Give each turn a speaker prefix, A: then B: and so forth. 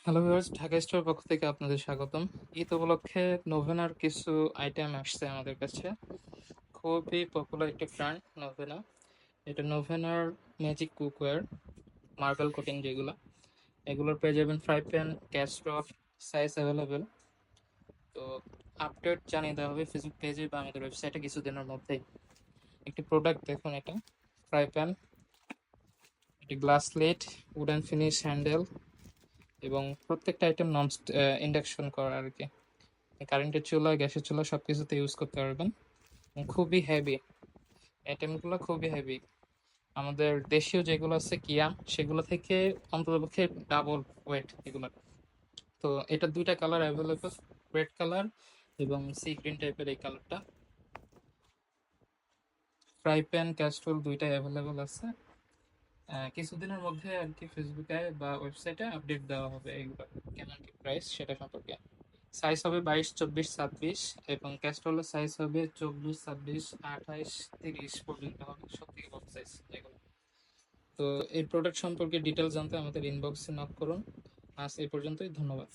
A: Hello viewers, Dhaka store পক্ষ থেকে আপনাদের স্বাগতম। ঈদ উপলক্ষে নোভেনার কিছু আইটেম আসছে আমাদের কাছে। খুবই পপুলার একটি ব্র্যান্ড নোভেনা। এটা নোভেনার ম্যাজিক কুকওয়্যার, মার্বেল কোটিং যেগুলো, এগুলোর পেয়ে যাবেন fry pan, gas stove, size available. তো আপডেট জানিয়ে দেওয়া হবে ফেসবুক পেজে বা আমাদের ওয়েবসাইটে কিছুদিনের মধ্যেই। একটি প্রোডাক্ট দেখুন, এটা ফ্রাই প্যান, একটি glass plate, wooden finish handle এবং প্রত্যেকটা আইটেম নন ইন্ডাকশন করা আর কি। কারেন্টের চুলা, গ্যাসের চুলা সবকিছুতে ইউজ করতে পারবেন। খুবই হেভি, আইটেমগুলো খুবই হেভি। আমাদের দেশীয় যেগুলো আছে কিয়া, সেগুলো থেকে অন্ততপক্ষে ডাবল ওয়েট এগুলো। তো এটা দুইটা কালার অ্যাভেলেবল, রেড কালার এবং সি গ্রিন টাইপের এই কালারটা। ফ্রাই প্যান, ক্যাস্ট্রোল দুইটাই অ্যাভেলেবল আছে। কিছুদিনের মধ্যে আর কি ফেসবুকে বা ওয়েবসাইটে আপডেট দেওয়া হবে এইগুলো কেমন কি প্রাইস সেটা সম্পর্কে। সাইজ হবে 22, 24, 26 এবং ক্যাস্ট্রলের সাইজ হবে 24, 26, 28, 30 পর্যন্ত হবে, সব থেকে বড় সাইজ এগুলো। তো এই প্রোডাক্ট সম্পর্কে ডিটেলস জানতে আমাদের ইনবক্সে নক করুন। আজ এই পর্যন্তই, ধন্যবাদ।